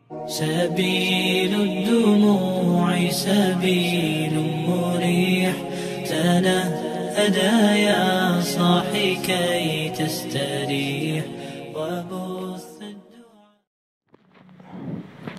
سبيل الدموع سبيل مريح تنهدى يا صاحي كي تستريح وبث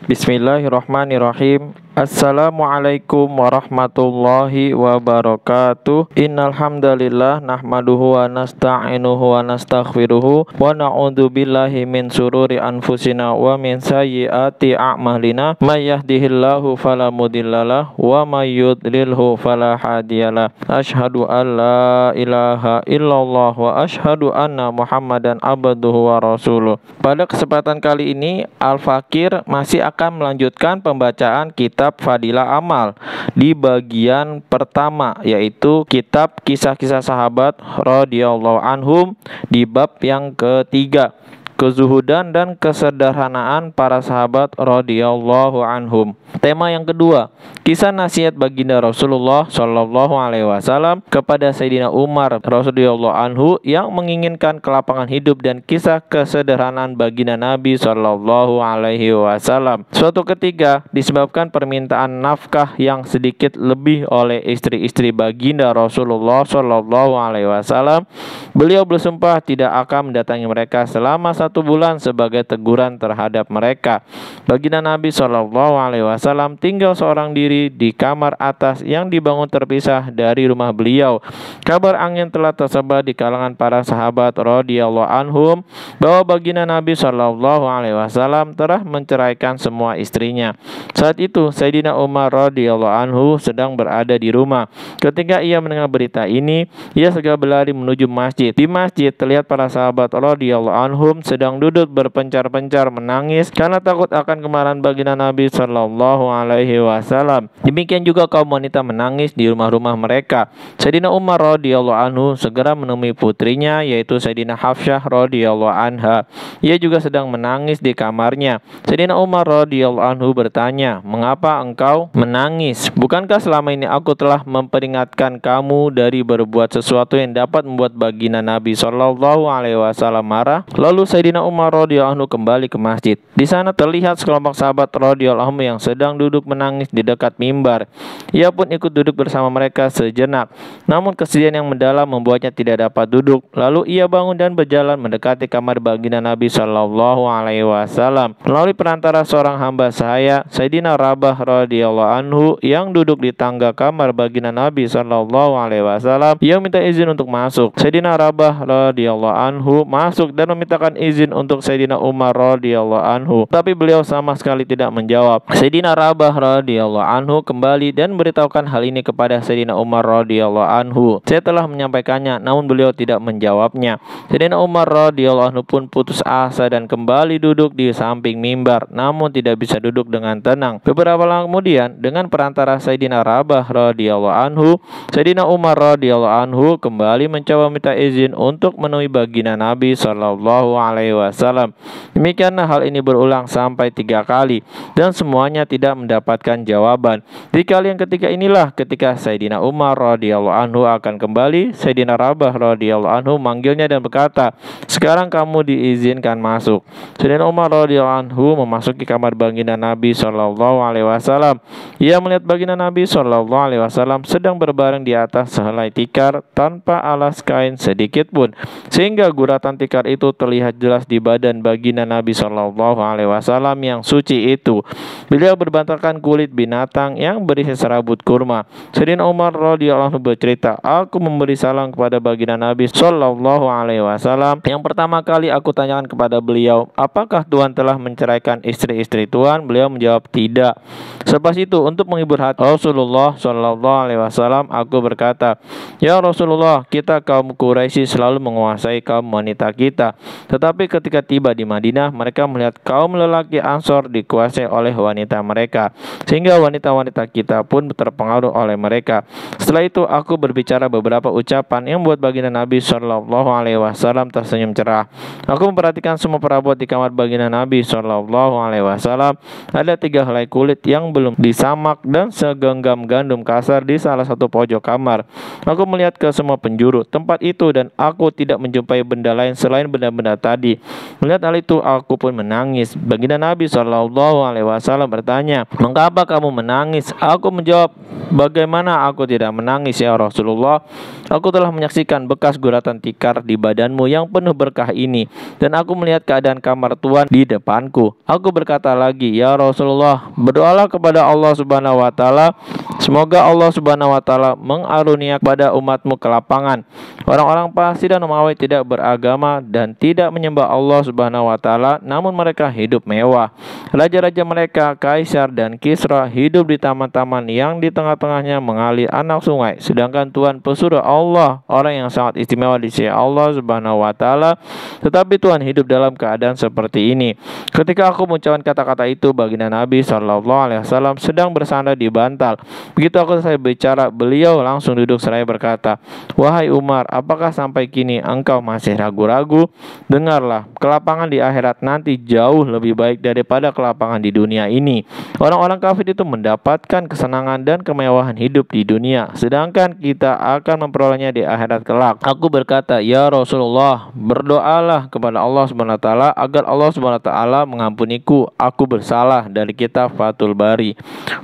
Bismillahirrahmanirrahim. Assalamualaikum warahmatullahi wabarakatuh. Innal hamdalillah nahmaduhu wa nasta'inuhu wa nastaghfiruhu wa na'udzu billahi min sururi anfusina wa min sayyiati a'malina. May yahdihillahu fala mudhillalah wa may yudlilhu fala hadiyalah. Asyhadu an la ilaha illallah wa asyhadu anna Muhammadan abduhu wa rasuluh. Pada kesempatan kali ini Al-Fakir masih akan melanjutkan pembacaan kitab Fadilah Amal di bagian pertama, yaitu kitab kisah-kisah sahabat radhiyallahu anhum di bab yang ketiga, kezuhudan dan kesederhanaan para sahabat radhiyallahu anhum. Tema yang kedua, kisah nasihat baginda Rasulullah Shallallahu Alaihi Wasallam kepada Sayyidina Umar radhiyallahu anhu yang menginginkan kelapangan hidup dan kisah kesederhanaan baginda Nabi Shallallahu Alaihi Wasallam. Suatu ketika disebabkan permintaan nafkah yang sedikit lebih oleh istri-istri baginda Rasulullah Shallallahu Alaihi Wasallam, beliau bersumpah tidak akan mendatangi mereka selama 1 bulan sebagai teguran terhadap mereka. Baginda Nabi Shallallahu Alaihi Wasallam tinggal seorang diri di kamar atas yang dibangun terpisah dari rumah beliau. Kabar angin telah tersebar di kalangan para sahabat radhiyallahu anhum bahwa baginda Nabi Shallallahu Alaihi Wasallam telah menceraikan semua istrinya. Saat itu Sayyidina Umar radhiyallahu anhu sedang berada di rumah. Ketika ia mendengar berita ini, ia segera berlari menuju masjid. Di masjid terlihat para sahabat radhiyallahu anhum sedang duduk berpencar-pencar menangis karena takut akan kemarahan baginda Nabi Shallallahu Alaihi Wasallam. Demikian juga kaum wanita menangis di rumah-rumah mereka. Sayyidina Umar radhiyallahu anhu segera menemui putrinya, yaitu Sayyidina Hafsah radhiyallahu anha. Ia juga sedang menangis di kamarnya. Sayyidina Umar radhiyallahu anhu bertanya, "Mengapa engkau menangis? Bukankah selama ini aku telah memperingatkan kamu dari berbuat sesuatu yang dapat membuat baginda Nabi Shallallahu Alaihi Wasallam marah?" Lalu Sayyidina Umar radhiyallahu anhu kembali ke masjid. Di sana terlihat sekelompok sahabat radhiyallahu anhu yang sedang duduk menangis di dekat mimbar. Ia pun ikut duduk bersama mereka sejenak. Namun kesedihan yang mendalam membuatnya tidak dapat duduk. Lalu ia bangun dan berjalan mendekati kamar baginda Nabi Shallallahu Alaihi Wasallam. Melalui perantara seorang hamba sahaya, Sayyidina Rabah radhiyallahu anhu yang duduk di tangga kamar baginda Nabi Shallallahu Alaihi Wasallam, ia minta izin untuk masuk. Sayyidina Rabah radhiyallahu anhu masuk dan memintakan izin untuk Sayyidina Umar radhiyallahu anhu, tapi beliau sama sekali tidak menjawab. Sayyidina Rabah radhiyallahu anhu kembali dan beritahukan hal ini kepada Sayyidina Umar radhiyallahu anhu. Saya telah menyampaikannya, namun beliau tidak menjawabnya. Sayyidina Umar radhiyallahu anhu pun putus asa dan kembali duduk di samping mimbar, namun tidak bisa duduk dengan tenang. Beberapa lama kemudian, dengan perantara Sayyidina Rabah radhiyallahu anhu, Sayyidina Umar radhiyallahu anhu kembali mencoba minta izin untuk menemui baginda Nabi Shallallahu Alaihi Wasallam. Demikianlah hal ini berulang sampai 3 kali dan semuanya tidak mendapatkan jawaban. Di kali yang ketiga inilah ketika Sayyidina Umar radhiyallahu anhu akan kembali, Sayyidina Rabah radhiyallahu anhu manggilnya dan berkata, "Sekarang kamu diizinkan masuk." Sayyidina Umar radhiyallahu anhu memasuki kamar baginda Nabi Shallallahu Alaihi Wasallam. Ia melihat baginda Nabi Shallallahu Alaihi Wasallam sedang berbaring di atas sehelai tikar tanpa alas kain sedikit pun, sehingga guratan tikar itu terlihat jelas di badan baginda Nabi Shallallahu Alaihi Wasallam yang suci itu. Beliau berbantakan kulit binatang yang berisi serabut kurma. Sayyidina Umar radhiyallahu anhu bercerita, "Aku memberi salam kepada baginda Nabi Shallallahu Alaihi Wasallam. Yang pertama kali aku tanyakan kepada beliau, apakah Tuhan telah menceraikan istri-istri Tuhan? Beliau menjawab, tidak. Selepas itu, untuk menghibur hati Rasulullah Shallallahu Alaihi Wasallam, aku berkata, ya Rasulullah, kita kaum Quraisy selalu menguasai kaum wanita kita. Tetapi ketika tiba di Madinah, mereka melihat kaum lelaki Ansor dikuasai oleh wanita mereka, sehingga wanita-wanita kita pun terpengaruh oleh mereka. Setelah itu aku berbicara beberapa ucapan yang membuat baginda Nabi Shallallahu Alaihi Wasallam tersenyum cerah. Aku memperhatikan semua perabot di kamar baginda Nabi Shallallahu Alaihi Wasallam. Ada 3 helai kulit yang belum disamak dan segenggam gandum kasar di salah satu pojok kamar. Aku melihat ke semua penjuru tempat itu dan aku tidak menjumpai benda lain selain benda-benda tadi. terjadi. Melihat hal itu aku pun menangis. Baginda Nabi SAW bertanya, "Mengapa kamu menangis?" Aku menjawab, "Bagaimana aku tidak menangis ya Rasulullah? Aku telah menyaksikan bekas guratan tikar di badanmu yang penuh berkah ini, dan aku melihat keadaan kamar Tuhan di depanku." Aku berkata lagi, "Ya Rasulullah, berdoalah kepada Allah Subhanahu wa taala, semoga Allah Subhanahu wa taala mengarunia kepada umatmu kelapangan. Orang-orang Parsi dan Romawi tidak beragama dan tidak menyembah Allah Subhanahu wa taala, namun mereka hidup mewah. Raja-raja mereka, Kaisar dan Kisra, hidup di taman-taman yang di tengah-tengahnya mengalir anak sungai. Sedangkan Tuhan pesuruh Allah, orang yang sangat istimewa di sisi Allah Subhanahu wa taala, tetapi Tuhan hidup dalam keadaan seperti ini." Ketika aku mengucapkan kata-kata itu, baginda Nabi SAW sedang bersandar di bantal. Begitu aku selesai bicara, beliau langsung duduk seraya berkata, "Wahai Umar, apakah sampai kini engkau masih ragu-ragu? Dengarlah, kelapangan di akhirat nanti jauh lebih baik daripada kelapangan di dunia ini. Orang-orang kafir itu mendapatkan kesenangan dan kemewahan hidup di dunia, sedangkan kita akan memperolehnya di akhirat kelak." Aku berkata, "Ya Rasulullah, berdoalah kepada Allah Subhanahu wa taala agar Allah Subhanahu wa taala mengampuniku. Aku bersalah." Dari kitab Fathul Bari.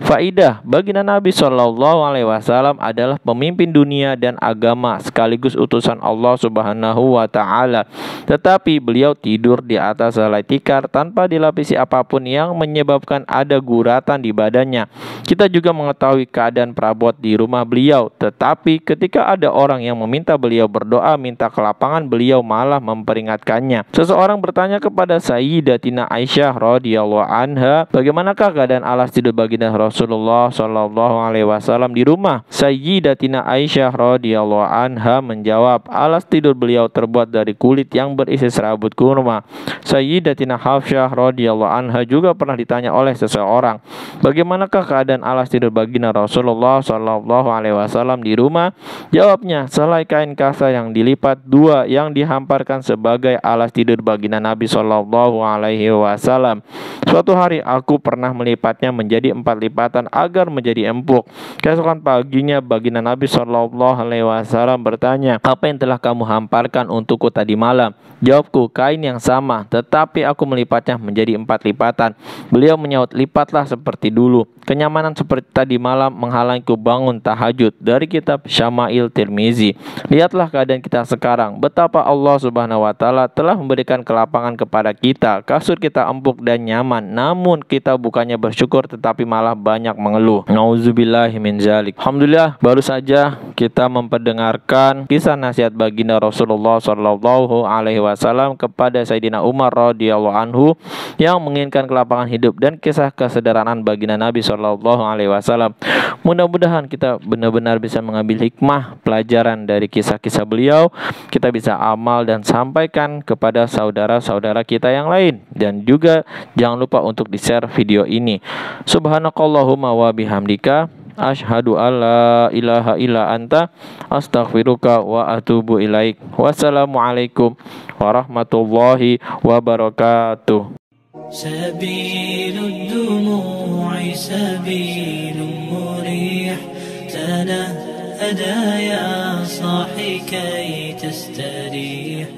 Faidah, baginda Nabi SAW adalah pemimpin dunia dan agama sekaligus utusan Allah Subhanahu wa taala. Tetapi beliau tidur di atas helai tikar tanpa dilapisi apapun yang menyebabkan ada guratan di badannya. Kita juga mengetahui keadaan perabot di rumah beliau, tetapi ketika ada orang yang meminta beliau berdoa minta kelapangan, beliau malah memperingatkannya. Seseorang bertanya kepada Sayyidatina Aisyah radhiyallahu anha, "Bagaimanakah keadaan alas tidur baginda Rasulullah SAW di rumah?" Sayyidatina Aisyah radhiyallahu anha menjawab, "Alas tidur beliau terbuat dari kulit yang berisi serabut kurma." Sayyidatina Hafsyah radhiyallahu anha juga pernah ditanya oleh seseorang, "Bagaimanakah keadaan alas tidur baginda Rasulullah SAW di rumah?" Jawabnya, "Selai kain kasa yang dilipat dua yang dihamparkan sebagai alas tidur baginda Nabi SAW. Suatu hari aku pernah melipatnya menjadi 4 lipatan agar menjadi empuk. Keesokan paginya baginda Nabi SAW bertanya, 'Apa yang telah kamu hamparkan untukku tadi malam?' Jawabku, 'Kain yang sama, tetapi aku melipatnya menjadi 4 lipatan.' Beliau menyaut, 'Lipatlah seperti dulu. Kenyamanan seperti tadi malam menghalangiku bangun tahajud.' Dari kitab Syama'il Tirmizi. Lihatlah keadaan kita sekarang, betapa Allah Subhanahu wa taala telah memberikan kelapangan kepada kita. Kasur kita empuk dan nyaman, namun kita bukannya bersyukur tetapi malah banyak mengeluh. Nauzubillahi min zalik. Alhamdulillah, baru saja kita memperdengarkan kisah nasihat baginda Rasulullah SAW kepada Sayyidina Umar radhiyallahu anhu yang menginginkan kelapangan hidup, dan kisah kesederhanaan baginda Nabi SAW. Mudah-mudahan kita benar-benar bisa mengambil hikmah pelajaran dari kisah-kisah beliau, kita bisa amal dan sampaikan kepada saudara-saudara kita yang lain. Dan juga jangan lupa untuk di-share video ini. Subhanakallahumma wa bihamdika, asyhadu alla ilaha illa anta, astaghfiruka wa atubu ilaik. Wassalamualaikum warahmatullahi wabarakatuh. سبيل الدموع سبيل مريح، تنهدى يا صاحي كي تستريح.